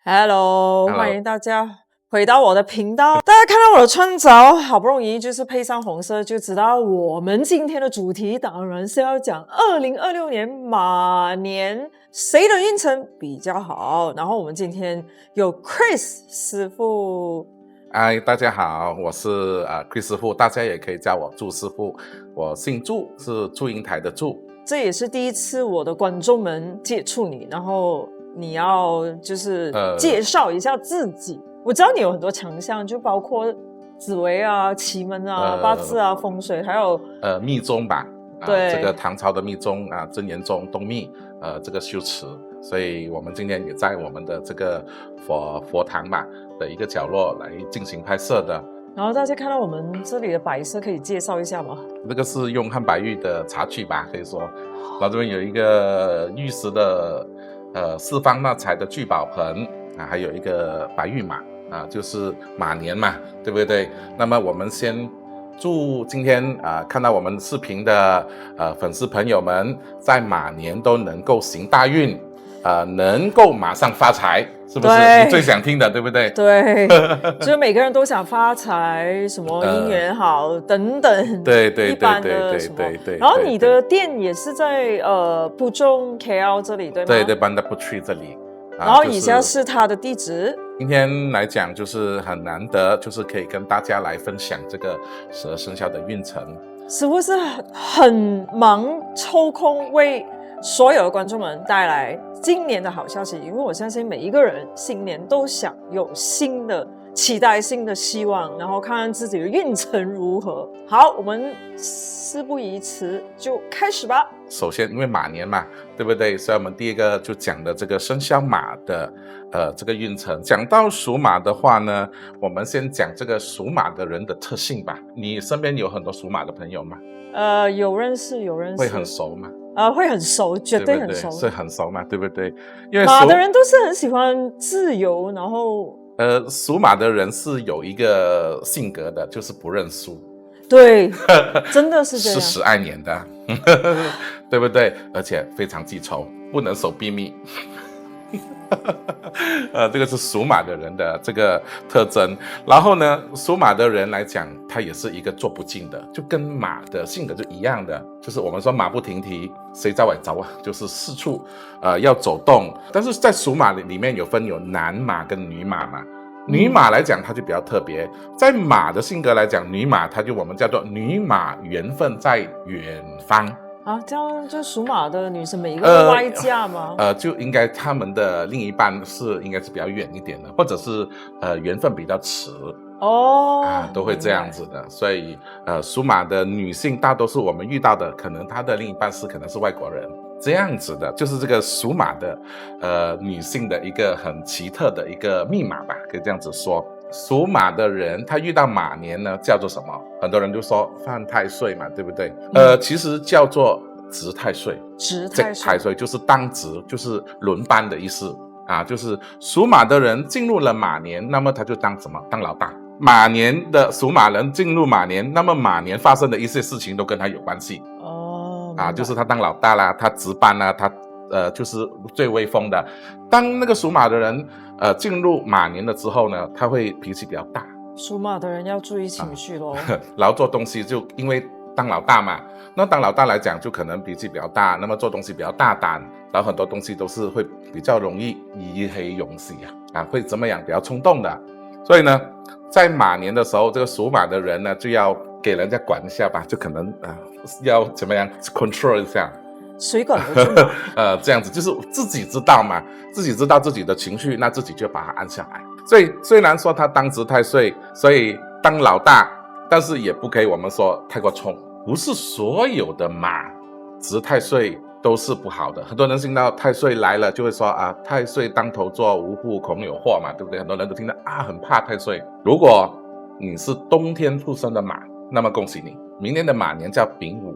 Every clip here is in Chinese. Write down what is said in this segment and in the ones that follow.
Hello， Hello 歡迎大家回到我的頻道。大家看到我的穿着，好不容易就是配上紅色，就知道我們今天的主題當然是要講2026年馬年誰的運程比較好。然後我們今天有 Chris 師傅。嗨，大家好，我是Chris 師傅，大家也可以叫我祝師傅。我姓祝，是祝英台的祝。這也是第一次我的觀眾們接觸你，然後你要就是介紹一下自己。我知道你有很多強項，就包括紫微啊、奇門啊、八字啊、風水，還有密宗吧。对，這個唐朝的密宗啊，真言宗、東密，這個修持。所以我們今天也在我們的這個佛堂嘛的一個角落來進行拍攝的。然後大家看到我們這裡的擺設，可以介紹一下嗎？這個是用漢白玉的茶具吧，可以說。然後這邊有一個玉石的四方納財的聚寶盆啊，還有一個白玉馬啊，就是馬年嘛，對不對？那麼我們先祝今天看到我們視頻的粉絲朋友們，在馬年都能夠行大運。能夠馬上發財，是不是你最想聽的，對不對？對，就是每個人都想發財，什麼姻緣好等等，對，一般的什麼。然後你的店也是在埔中 KL 這裡，對嗎？對，班達布區這裡。然後以下是他的地址。今天來講就是很難得，就是可以跟大家來分享這個12生肖的運程。是不是很忙抽空為所有的觀眾們帶來今年的好消息？因為我相信每一個人新年都想有新的期待、新的希望，然後看看自己的運程如何。好，我們事不宜遲，就開始吧。首先，因為馬年嘛，對不對？所以我們第一個就講的這個生肖馬的這個運程。講到屬馬的話呢，我們先講這個屬馬的人的特性吧。你身邊有很多屬馬的朋友嗎？有認識，會很熟嗎？會很熟，絕對很熟，是很熟嘛，對不對？因為馬的人都是很喜歡自由，然後屬馬的人是有一個性格的，就是不認輸。對，真的是這樣，是死愛黏的，對不對？而且非常記仇，不能守秘密。這個是屬馬的人的這個特徵。然後呢，屬馬的人來講，他也是一個做不盡的，就跟馬的性格就一樣的，就是我們說馬不停蹄，誰招也招啊，就是四處要走動。但是在屬馬裡面有分有男馬跟女馬嘛。女馬來講，它就比較特別。在馬的性格來講，女馬它就我們叫做女馬緣分在遠方啊，這樣就屬馬的女生每一個都外嫁嗎？就應該他們的另一半應該是比較遠一點的，或者是緣分比較遲都會這樣子的。所以屬馬的女性大多數我們遇到的，可能她的另一半可能是外國人。這樣子的，就是這個屬馬的女性的一個很奇特的一個密碼吧，可以這樣子說。屬馬的人，他遇到馬年呢，叫做什麼？很多人就說犯太歲嘛，對不對？其實叫做值太歲。值太歲就是當值，就是輪班的意思啊。就是屬馬的人進入了馬年，那麼他就當什麼？當老大。馬年的屬馬人進入馬年，那麼馬年發生的一些事情都跟他有關係。就是他當老大啦，他值班啦，他就是最威風的。當那個屬馬的人進入馬年了之後呢，他會脾氣比較大。屬馬的人要注意情緒咯。然後做東西就因為當老大嘛，那當老大來講就可能脾氣比較大，那麼做東西比較大膽，然後很多東西都是會比較容易意氣用事會怎麼樣比較衝動的。所以呢，在馬年的時候，這個屬馬的人呢就要給人家管一下吧，就可能要怎麼樣 control 一下，誰管得住這樣子就是自己知道嘛，自己知道自己的情緒，那自己就把它按下來。所以雖然說他當值太歲，所以當老大，但是也不可以我們說太過衝。不是所有的馬值太歲都是不好的。很多人聽到太歲來了就會說太歲當頭坐，無戶恐有禍嘛，對不對？很多人都聽到很怕太歲。如果你是冬天出生的馬，那麼恭喜你，明年的馬年叫丙午。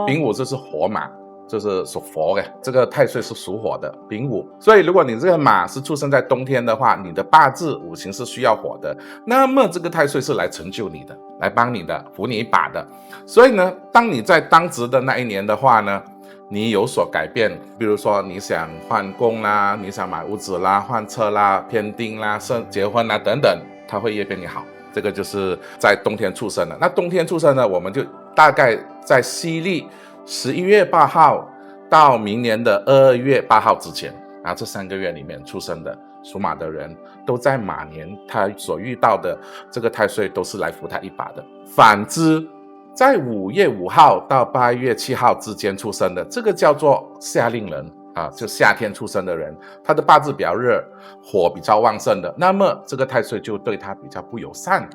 丙午就是火馬，就是屬火的，這個太歲是屬火的，丙午。所以如果你這個馬是出生在冬天的話，你的八字五行是需要火的，那麼這個太歲是來成就你的，來幫你的，扶你一把的。所以呢，當你在當值的那一年的話呢，你有所改變，比如說你想換工啦，你想買屋子啦，換車啦，添丁啦，結婚啦等等，它會越變越好。這個就是在冬天出生的。那冬天出生呢，我們就大概在西曆11月8號到明年的2月8號之前啊，這3個月裡面出生的屬馬的人，都在馬年他所遇到的這個太歲都是來扶他一把的。反之，在5月5號到8月7號之間出生的，這個叫做夏令人啊，就夏天出生的人，他的八字比較熱，火比較旺盛的，那麼這個太歲就對他比較不友善。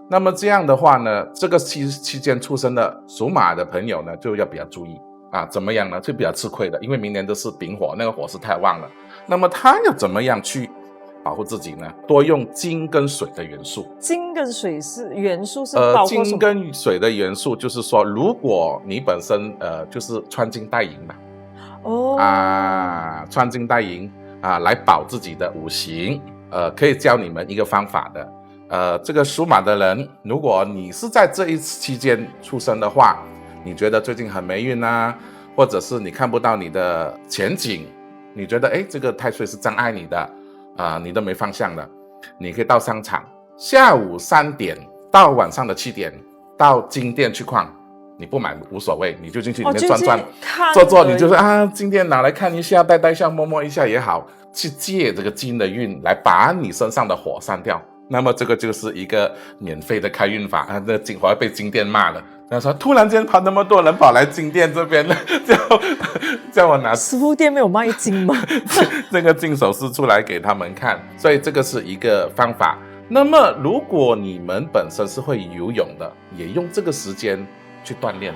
那麼這樣的話呢，這個期間出生的屬馬的朋友呢，就要比較注意啊，怎麼樣呢？就比較吃虧的，因為明年都是丙火，那個火是太旺了。那麼他要怎麼樣去保護自己呢？多用金跟水的元素。金跟水是元素是包括什么？金跟水的元素就是說，如果你本身就是穿金戴银嘛，穿金戴银啊，來保自己的五行。可以教你們一個方法的。這個屬馬的人，如果你是在這一期間出生的話，你覺得最近很霉運啊，或者是你看不到你的前景，你覺得這個太歲是障礙你的。你都沒方向的，你可以到商場，下午3點到晚上的7點到金店去逛，你不買無所謂，你就進去裡面轉轉，坐，你就是金店拿來看一下，戴一下，摸一下也好，去借這個金的運來把你身上的火散掉。那麼這個就是一個免費的開運法那金火要被金店罵了。他說突然間跑那麼多人跑來金店這邊叫我拿師傅店沒有賣金嗎？這個金首飾出來給他們看，所以這個是一個方法。那麼如果你們本身是會游泳的，也用這個時間去鍛鍊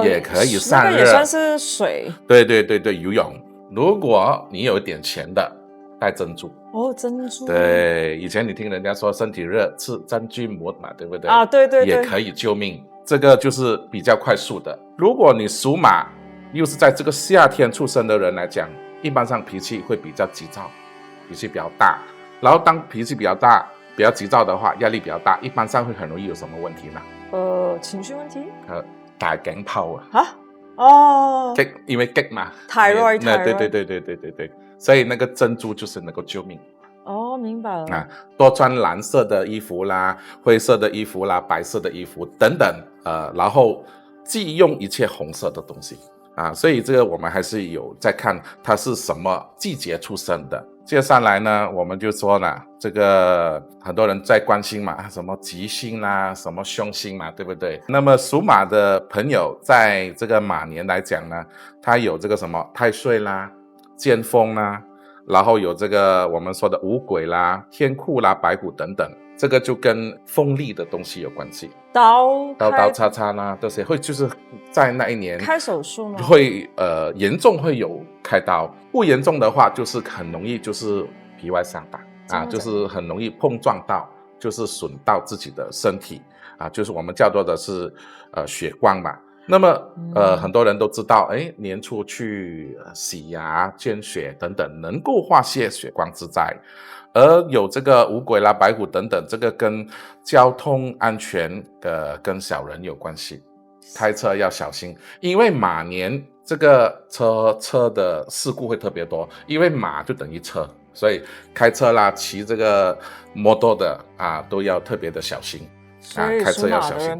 也可以散熱，也算是水。對，游泳。如果你有點錢的，戴珍珠。珍珠。對，以前你聽人家說身體熱吃真菌膜嘛，对不對？對，也可以救命。這個就是比較快速的。如果你屬馬又是在這個夏天出生的人來講，一般上脾氣會比較急躁，脾氣比較大。然後當脾氣比較大、比較急躁的話，壓力比較大，一般上會很容易有什麼問題呢？情緒問題。大頸泡啊。激，因為激嘛。Thyroid。對。所以那個珍珠就是能夠救命。明白了。多穿藍色的衣服啦，灰色的衣服啦，白色的衣服等等。然後忌用一切紅色的東西所以這個我們還是有在看它是什麼季節出生的。接下來呢，我們就說呢，這個很多人在關心嘛，什麼吉星啦，什麼凶星嘛，對不對？那麼屬馬的朋友在這個馬年來講呢，他有這個什麼太歲啦、劍鋒啦，然後有這個我們說的五鬼啦、天庫啦、白虎等等，這個就跟鋒利的東西有關係，刀叉叉啦，這些會就是在那一年開手術嗎？會嚴重會有開刀，不嚴重的話就是很容易就是皮外傷打就是很容易碰撞到，就是損到自己的身體就是我們叫做的是血光嘛。那麼很多人都知道年初去洗牙捐血等等能夠化解血光之災，而有這個五鬼啦白虎等等，這個跟交通安全跟小人有關係，開車要小心，因為馬年這個車的事故會特別多，因為馬就等於車，所以開車啦騎這個摩托的都要特別的小心。開車要小心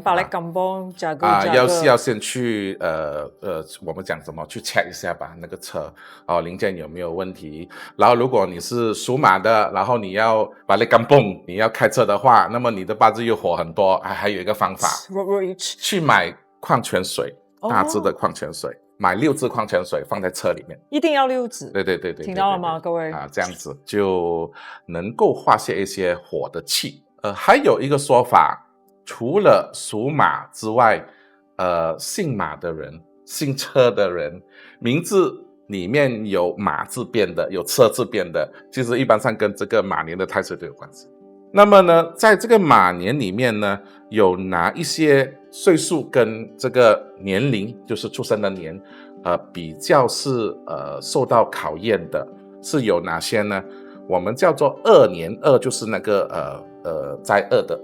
要先去我們講什麼去 check 一下吧，那個車零件有沒有問題。然後如果你是屬馬的，然後你要把那甘蹦你要開車的話，那麼你的八字又火很多還有一個方法，去買礦泉水，大支的礦泉水，買6支礦泉水放在車裡面，一定要6支。对，聽到了嗎各位這樣子就能夠化解一些火的氣。還有一個說法，除了屬馬之外，姓馬的人、姓車的人，名字裡面有馬字邊的、有車字邊的，其實一般上跟這個馬年的太歲都有關係。那麼呢，在這個馬年裡面呢，有哪一些歲數跟這個年齡，就是出生的年，比較是受到考驗的，是有哪些呢？我們叫做2年，2就是那個在2的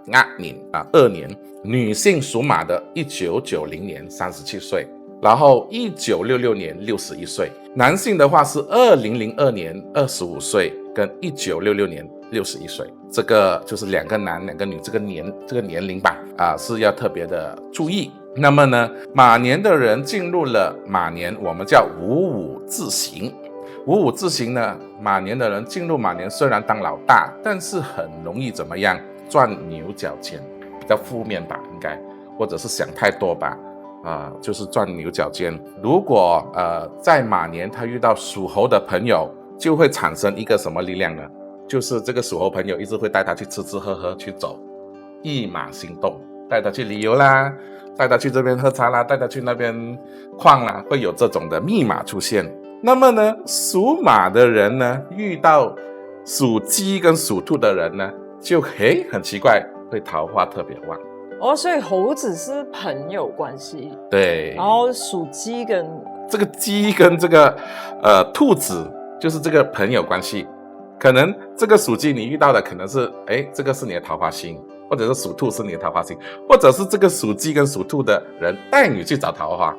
2年2年，女性屬馬的1990年37歲然後1966年61歲，男性的話是2002年25歲，跟1966年61歲，這個就是2個男2個女，這個年齡吧，是要特別的注意。那麼呢，馬年的人進入了馬年，我們叫五五自刑。五五自刑呢，馬年的人進入馬年，雖然當老大，但是很容易怎麼樣？鑽牛角尖，比較負面吧，應該，或者是想太多吧。就是鑽牛角尖。如果在馬年他遇到屬猴的朋友，就會產生一個什麼力量呢？就是這個屬猴朋友一直會帶他去吃吃喝喝去走，一馬心動，帶他去旅遊啦，帶他去這邊喝茶啦，帶他去那邊逛啦，會有這種的密碼出現。那麼呢，屬馬的人呢，遇到屬雞跟屬兔的人呢，就很奇怪，會桃花特別旺。所以猴子是朋友關係，對，然後屬雞跟這個雞跟這個兔子就是這個朋友關係，可能這個屬雞你遇到的可能是這個是你的桃花星，或者是屬兔是你的桃花星，或者是這個屬雞跟屬兔的人帶你去找桃花。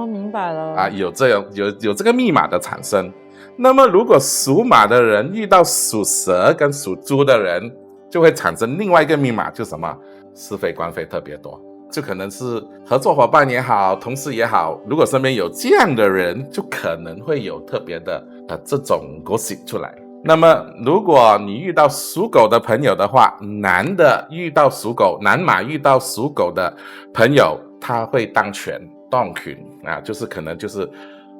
明白了有這樣有這個密碼的產生。那麼如果屬馬的人遇到屬蛇跟屬豬的人，就會產生另外一個密碼，就是什麼？是非官非特別多，就可能是合作夥伴也好，同事也好，如果身邊有這樣的人，就可能會有特別的這種 gossip 出來。那麼如果你遇到屬狗的朋友的話，男馬遇到屬狗的朋友，他會當權就是可能就是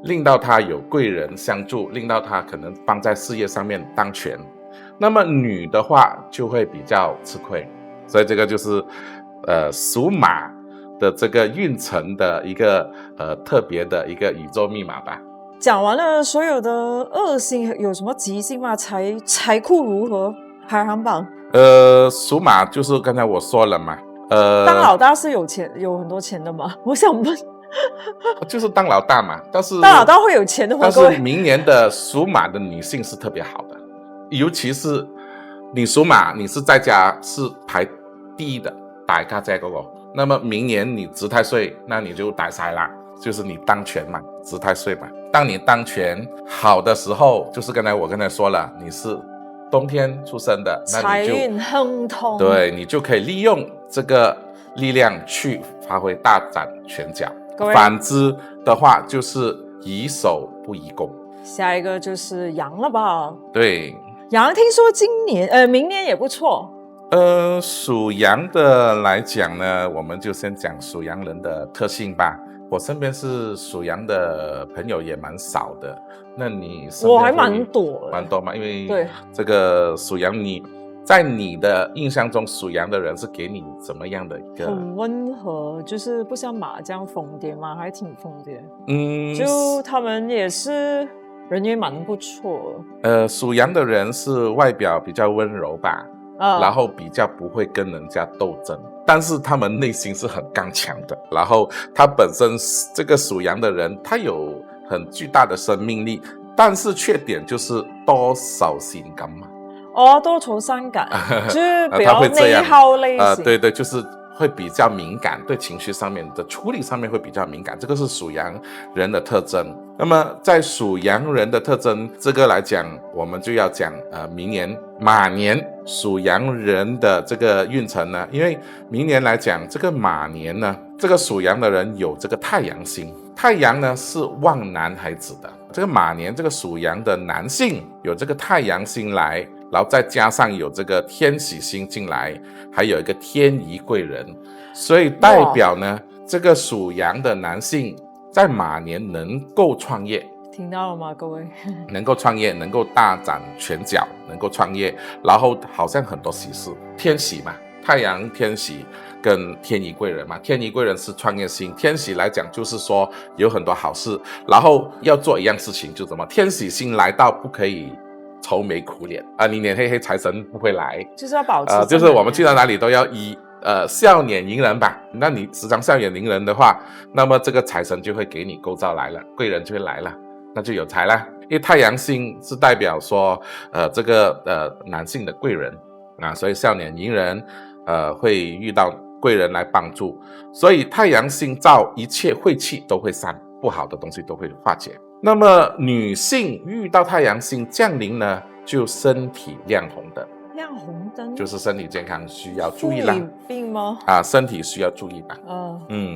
令到他有貴人相助，令到他可能幫在事業上面當權。那麼女的話就會比較吃虧。所以這個就是屬馬的這個運程的一個特別的一個宇宙密碼吧。講完了所有的惡星，有什麼吉星嗎？財庫如何？排行榜？屬馬就是剛才我說了嘛。當老大是有錢，有很多錢的嗎？我想問。就是當老大嘛，但是當老大會有錢的嗎？但是明年的屬馬的女性是特別好的，尤其是你屬馬，你是在家是排第一的，大家姐嗰個。那麼明年你值太歲，那你就大晒啦，就是你當權嘛，值太歲嘛。當你當權好的時候，就是我剛才說了，你是冬天出生的，那你就財運亨通，對，你就可以利用這個力量去發揮，大展拳腳。反之的話，就是宜守不宜攻。下一個就是羊了吧？對，羊聽說明年也不錯。屬羊的來講呢，我們就先講屬羊人的特性吧。我身邊是屬羊的朋友也蠻少的，那你身邊我還蠻多嘛，因為這個屬羊你在你的印象中，屬羊的人是給你怎麼樣的一個？很溫和，就是不像馬這樣瘋癲嘛，還挺瘋癲。就他們也是人也蠻不錯。屬羊的人是外表比較溫柔吧。然後比較不會跟人家鬥爭，但是他們內心是很剛強的。然後他本身這個屬羊的人，他有很巨大的生命力，但是缺點就是多愁善感嘛。多愁善感，就是比較內耗類型。對，就是會比較敏感，對情緒上面的處理上面會比較敏感，這個是屬羊人的特徵。那麼在屬羊人的特徵這個來講，我們就要講明年馬年屬羊人的這個運程呢，因為明年來講，這個馬年呢，這個屬羊的人有這個太陽星，太陽呢是旺男孩子的。這個馬年這個屬羊的男性有這個太陽星來，然後再加上有這個天喜星進來，還有一個天乙貴人，所以代表呢，這個屬羊的男性在馬年能夠創業。聽到了嗎，各位？能夠創業，能夠大展拳腳，能夠創業，然後好像很多喜事，天喜嘛，太陽天喜跟天乙貴人嘛，天乙貴人是創業星，天喜來講就是說有很多好事，然後要做一樣事情就怎麼，天喜星來到不可以愁眉苦臉你臉黑黑財神不會來，就是要保持就是我們去到哪裡都要以笑臉迎人吧。那你時常笑臉迎人的話，那麼這個財神就會給你構造來了，貴人就會來了，那就有財了。因為太陽星是代表說這個男性的貴人所以笑臉迎人會遇到貴人來幫助，所以太陽星照一切晦氣都會散，不好的東西都會化解。那麼女性遇到太陽星降臨呢，就身體亮紅燈。亮紅燈就是身體健康需要注意啦。婦女病嗎？身體需要注意吧。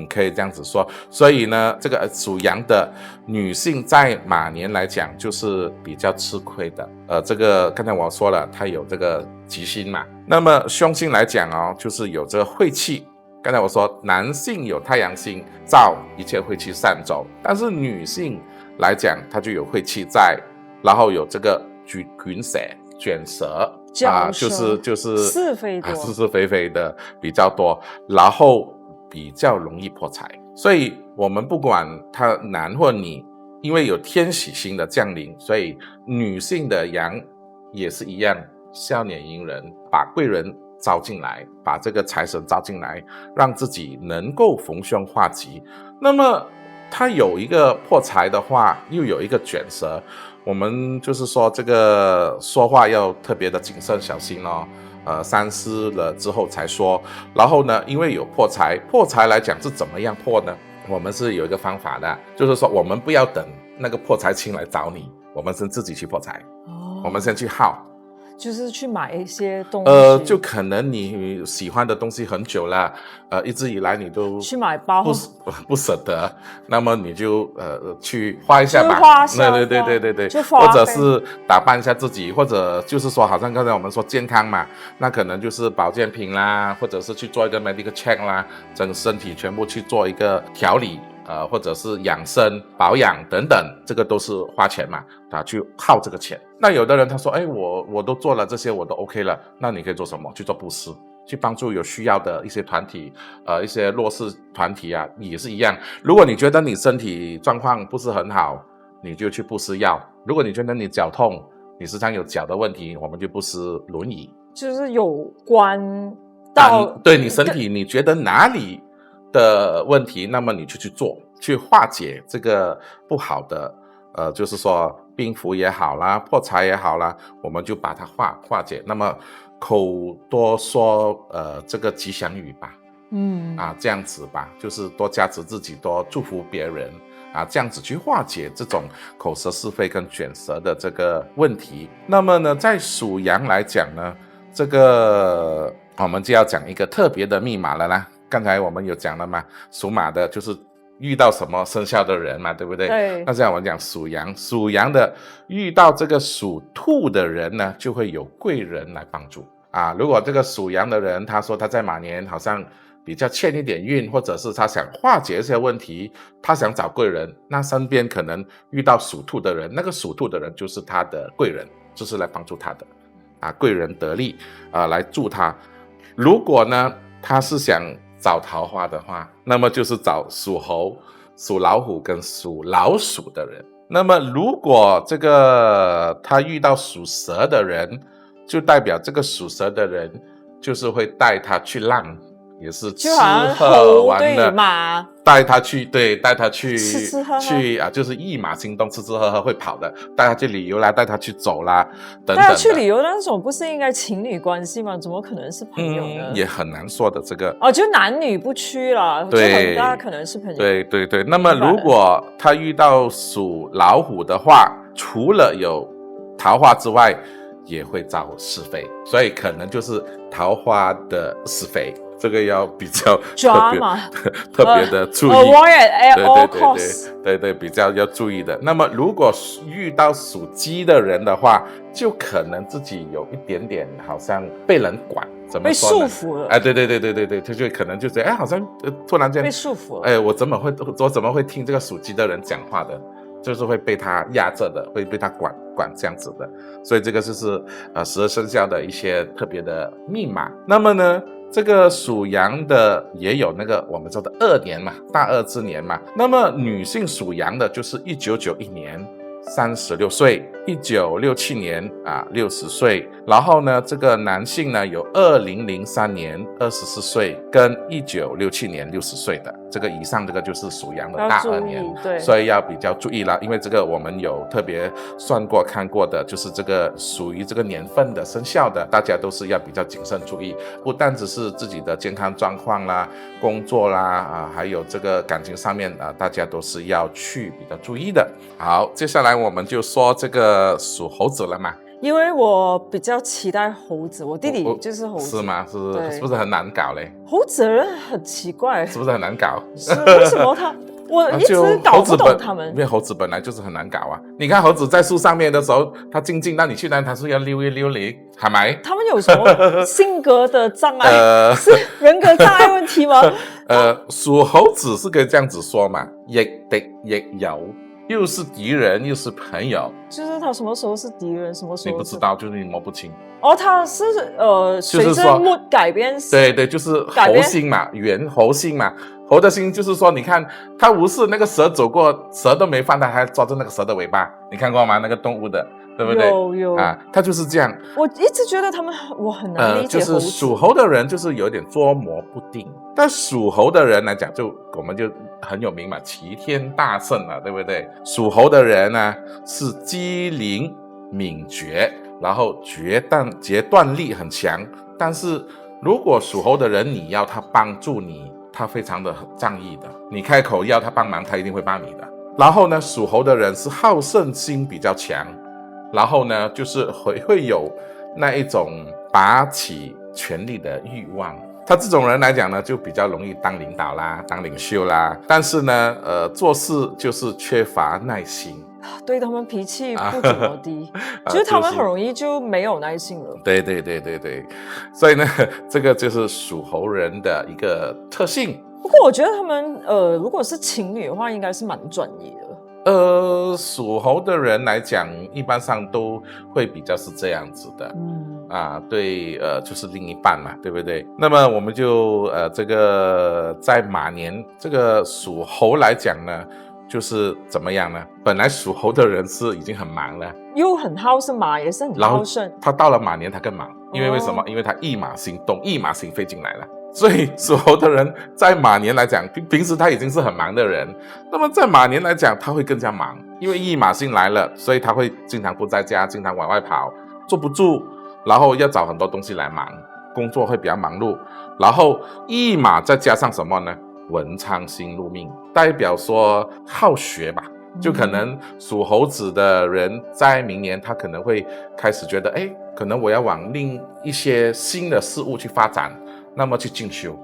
可以這樣子說。所以呢，這個屬羊的女性在馬年來講，就是比較吃虧的。這個剛才我說了，她有這個吉星嘛。那麼凶星來講哦，就是有這個晦氣。剛才我說男性有太陽星照一切晦氣散走，但是女性來講，它就有晦氣在，然後有這個卷舌。就是是非多，是非非的比較多，然後比較容易破財。所以我們不管他男或女，因為有天喜星的降臨，所以女性的羊也是一樣，笑臉迎人，把貴人招進來，把這個財神招進來，讓自己能夠逢凶化吉。那麼他有一個破財的話，又有一個卷舌。我們就是說，這個說話要特別的謹慎小心哦，三思了之後才說。然後呢，因為有破財，破財來講是怎麼樣破呢？我們是有一個方法的，就是說我們不要等那個破財星來找你，我們是自己去破財。我們先去耗。就是去買一些東西，就可能你喜歡的東西很久了，一直以來你都去買包不捨得，那麼你就去花一下吧，對，或者是打扮一下自己，或者就是說，好像剛才我們說健康嘛，那可能就是保健品啦，或者是去做一個 medical check 啦，整個身體全部去做一個調理。或者是養生保養等等，這個都是花錢嘛，去耗這個錢。那有的人他說，我都做了這些，我都 OK 了，那你可以做什麼？去做布施，去幫助有需要的一些團體，一些弱勢團體啊，也是一樣。如果你覺得你身體狀況不是很好，你就去布施藥；如果你覺得你腳痛，你時常有腳的問題，我們就布施輪椅。就是有關到對你身體，你覺得哪裡的問題，那麼你就去做，去化解這個不好的，就是說病符也好啦，破財也好啦，我們就把它化解。那麼口多說這個吉祥語吧，這樣子吧，就是多加持自己，多祝福別人啊，這樣子去化解這種口舌是非跟卷舌的這個問題。那麼呢，在屬羊來講呢，這個我們就要講一個特別的密碼了啦。剛才我們有講了嘛，屬馬的就是遇到什麼生肖的人嘛，對不對？對。那現在我們講屬羊的遇到這個屬兔的人呢，就會有貴人來幫助啊。如果這個屬羊的人他說他在馬年好像比較欠一點運，或者是他想化解一些問題，他想找貴人，那身邊可能遇到屬兔的人，那個屬兔的人就是他的貴人，就是來幫助他的啊，貴人得力啊，來助他。如果呢，他是想找桃花的話，那麼就是找屬猴、屬老虎跟屬老鼠的人。那麼如果這個他遇到屬蛇的人，就代表這個屬蛇的人就是會帶他去浪，也是吃喝玩樂，帶他去吃喝去啊，就是一馬心動，吃吃喝喝會跑的，帶他去旅遊啦，帶他去走啦，等等的。帶他去旅游那種不是應該情侶關係嗎？怎麼可能是朋友呢？也很難說的這個。就男女不拘了，對，大家可能是朋友。對。那麼如果他遇到屬老虎的話，除了有桃花之外，也會招是非，所以可能就是桃花的是非。這個要比較特別的注意，對，比較要注意的。那麼如果遇到屬雞的人的話，就可能自己有一點點好像被人管，怎麼說呢？被束縛了。對，就可能就是好像突然間被束缚了。我怎麼會聽這個屬雞的人講話的？就是會被他壓着的，會被他管這樣子的。所以這個就是12生肖的一些特別的密碼。那麼呢，這個屬羊的也有那個我們說的2年嘛，大惡之年嘛。那麼女性屬羊的就是1991年36歲，1967年60歲。然後呢，這個男性呢有2003年24歲跟1967年60歲的這個以上這個就是屬羊的大2年，對，所以要比較注意了，因為這個我們有特別算過看過的，就是這個屬於這個年份的生肖的，大家都是要比較謹慎注意，不但只是自己的健康狀況啦、工作啦還有這個感情上面大家都是要去比較注意的。好，接下来我們就說這個屬猴子了嘛。因為我比較期待猴子，我弟弟就是猴子。是嗎？是不是很難搞嘞？猴子的人很奇怪，是不是很難搞？是為什麼我一直搞不懂他們。因為猴子本來就是很難搞啊！你看猴子在樹上面的時候，它靜靜，那你去那它是要溜一溜你，係咪？他們有什麼性格的障礙？是人格障礙問題嗎？屬猴子是可以這樣子說嘛，亦敵亦友。又是敵人又是朋友，就是他什麼時候是敵人，什麼時候你不知道，就是你摸不清。哦，他是隨着 mood 改變。对，就是猴星嘛，猿猴星嘛，猴的星就是說，你看他無視那個蛇走過，蛇都沒放，他還抓着那個蛇的尾巴，你看過嗎？那個動物的，對不對？有啊，他就是這樣。我一直覺得我很難理解猴子。就是屬猴的人就是有點捉摸不定，但屬猴的人來講，我們就很有名嘛，齊天大聖了，對不對？屬猴的人呢是機靈敏捷，然後決斷力很強。但是如果屬猴的人你要他幫助你，他非常的仗義的，你開口要他幫忙，他一定會幫你的。然後呢，屬猴的人是好勝心比較強，然後呢就是會有那一種拔起權力的慾望。他這種人來講呢，就比較容易當領導啦，當領袖啦。但是呢，做事就是缺乏耐心，对他们脾氣不怎麼低，就是他們很容易就沒有耐心了。對，所以呢，這個就是屬猴人的一個特性。不過我覺得他們如果是情侶的話，應該是蠻專一的。屬猴的人來講，一般上都會比較是這樣子的。對，就是另一半嘛，對不對？那麼我們就這個在馬年，這個屬猴來講呢，就是怎麼樣呢？本來屬猴的人是已經很忙了，又很好勝，馬也是很好勝。他到了馬年，他更忙，因為為什麼？因為他一馬行動，一馬行飛進來了。所以屬猴的人在馬年來講，平時他已經是很忙的人，那麼在馬年來講，他會更加忙，因為一馬星來了，所以他會經常不在家，經常往外跑，坐不住，然後要找很多東西來忙，工作會比較忙碌。然後一馬再加上什麼呢？文昌星入命，代表說好學吧。就可能屬猴子的人在明年，他可能會開始覺得，可能我要往另一些新的事物去發展，那麼去進修，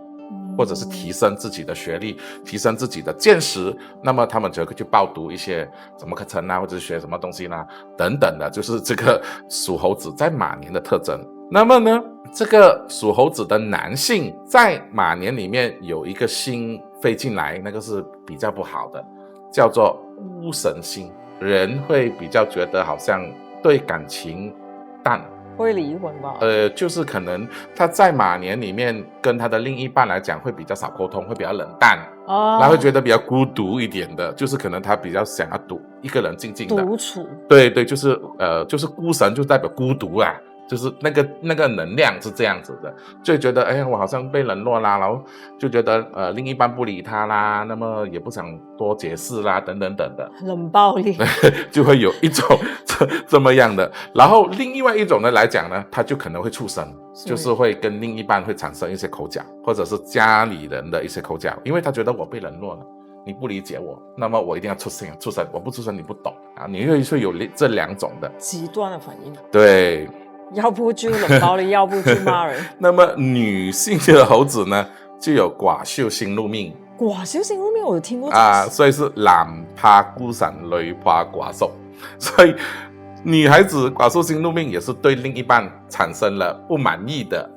或者是提升自己的學歷，提升自己的見識，那麼他們就會去報讀一些什麼課程啊，或者是學什麼東西啦，等等的，就是這個屬猴子在馬年的特徵。那麼呢，這個屬猴子的男性在馬年裡面有一個星飛進來，那個是比較不好的，叫做孤神星，人會比較覺得好像對感情淡，會離婚吧？就是可能他在馬年裡面跟他的另一半來講會比較少溝通，會比較冷淡，然後會覺得比較孤獨一點的，就是可能他比較想要一個人靜靜的獨處。對，就是孤神就代表孤獨啊。就是那個能量是這樣子的，就覺得我好像被冷落啦，然後就覺得另一半不理他啦，那麼也不想多解釋啦，等等等的，冷暴力就會有一種這麼樣的。然後另外一種的來講呢，他就可能會畜生，就是會跟另一半會產生一些口角，或者是家裡人的一些口角，因為他覺得我被冷落了，你不理解我，那麼我一定要出聲，我不出聲你不懂啊，你會有這兩種的極端的反應。對。要不就冷暴力，要不就罵人。那麼女性的猴子呢，就有寡宿星入命。寡宿星入命，我有聽過所以是男怕孤神，女怕寡宿。所以女孩子寡宿星入命也是對另一半產生了不滿意的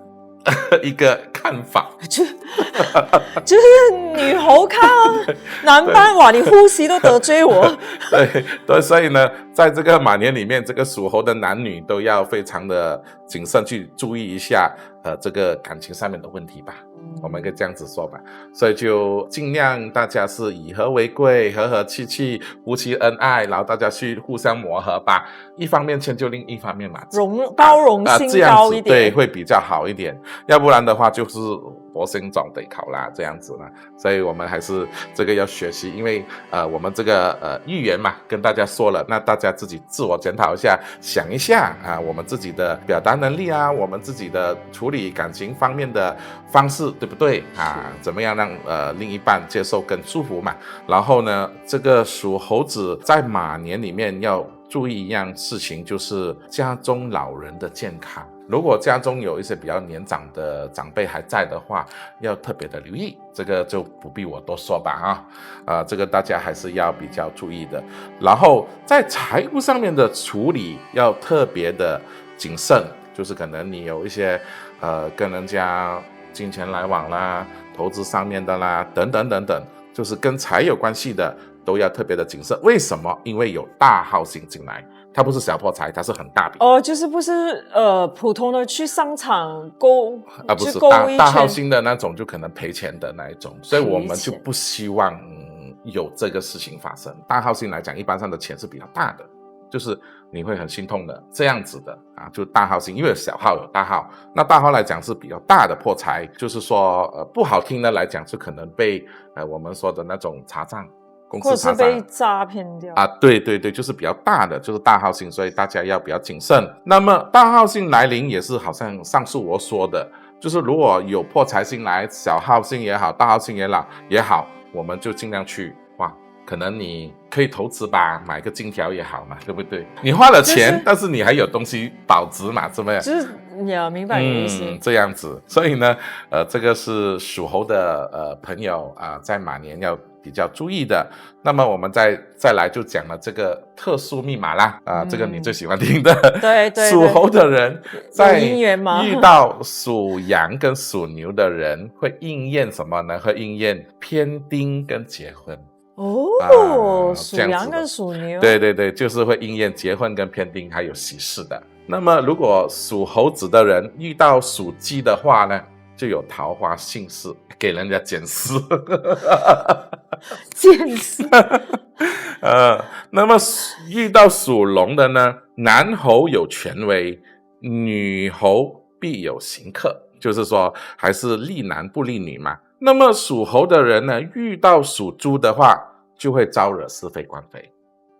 一個看法。就是女猴看男伴，哇，你呼吸都得罪我。對，所以呢，在這個馬年裡面，這個屬猴的男女都要非常的謹慎去注意一下這個感情上面的問題吧。我們可以這樣子說吧，所以就盡量大家是以和為貴，和和氣氣，夫妻恩愛，然後大家去互相磨合吧，一方面遷就另一方面嘛，包容性高一點，對，會比較好一點。要不然的話，就是多先撞對口啦，這樣子呢，所以我們還是這個要學習，因為我們這個預言嘛，跟大家說了，那大家自己自我檢討一下，想一下啊，我們自己的表達能力啊，我們自己的處理感情方面的方式對不對啊？怎麼樣讓另一半接受更舒服嘛？然後呢，這個屬猴子在馬年裡面要注意一樣事情，就是家中老人的健康。如果家中有一些比較年長的長輩還在的話，要特別的留意，這個就不必我多說吧這個大家還是要比較注意的。然後在財務上面的處理要特別的謹慎，就是可能你有一些跟人家金錢來往啦、投資上面的啦等等等等，就是跟財有關係的都要特別的謹慎。為什麼？因為有大耗星進來，它不是小破財，它是很大筆。就是不是普通的去商场购不是大耗星的那種，就可能賠錢的那一種，所以我們就不希望有這個事情發生。大耗星來講，一般上的錢是比較大的，就是你會很心痛的這樣子的就大耗星，因為小耗有大耗，那大耗来講是比較大的破財，就是說不好聽的來講，就可能被我們說的那種查賬。或者是被詐騙掉對对对，就是比較大的，就是大耗星，所以大家要比較謹慎。那麼大耗星來臨也是好像上述我說的，就是如果有破財星來，小耗星也好，大耗星也好，我們就盡量去可能你可以投資吧，買個金條也好嘛，对不對？你花了錢，但是你還有東西保值嘛，怎麼樣？就是也明白你的意思。这樣子，所以呢，這個是屬猴的朋友在馬年要比較注意的。那麼我們再來就講了這個特殊密碼啦，這個你最喜歡聽的。對，屬猴的人在遇到屬羊跟屬牛的人，會應驗什麼呢？會應驗偏丁跟結婚。屬羊跟屬牛，對对对，就是會應驗結婚跟偏丁還有喜事的。那麼如果屬猴子的人遇到屬雞的話呢，就有桃花幸事，給人家撿屍。撿屍。那麼遇到屬龍的呢，男猴有權威，女猴必有刑剋，就是說還是利男不利女嘛。那麼屬猴的人呢，遇到屬豬的話，就會招惹是非官非，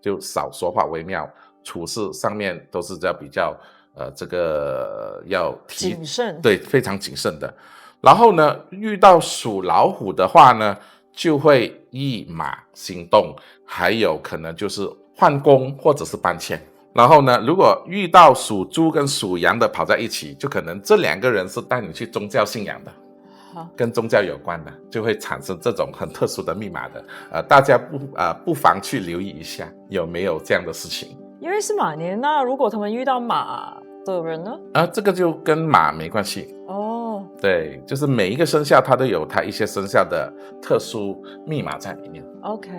就少說話為妙，處事上面都是要比較這個要謹慎，對，非常謹慎的。然後呢，遇到屬老虎的話呢，就會一馬心動，還有可能就是換工或者是搬遷。然後呢，如果遇到屬豬跟屬羊的跑在一起，就可能這兩個人是帶你去宗教信仰的。跟宗教有關的，就會產生這種很特殊的密碼的，大家不妨去留意一下有沒有這樣的事情。因為是馬年，那如果他們遇到馬的人呢？這個就跟馬沒關係哦。對，就是每一個生肖它都有它一些生肖的特殊密碼在裡面。OK，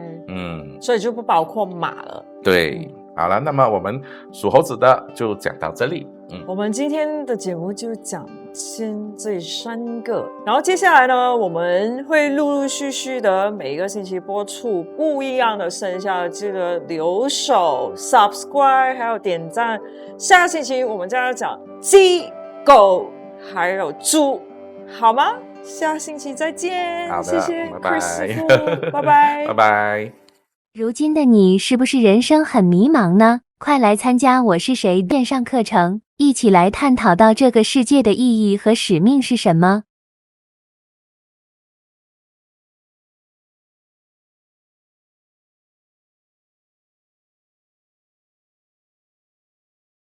所以就不包括馬了。對。好了，那麼我們屬猴子的就講到這裡。我們今天的節目就講先這3個，然後接下來呢，我們會陸陸續續的每一個星期播出不一樣的生肖，記得留守、subscribe 還有點讚。下個星期我們就要講雞、狗還有豬，好嗎？下星期再見。好的，謝謝 Chris 師傅，拜拜，拜拜。如今的你是不是人生很迷茫呢？快來參加我是誰線上課程，一起來探討到這個世界的意義和使命是什麼。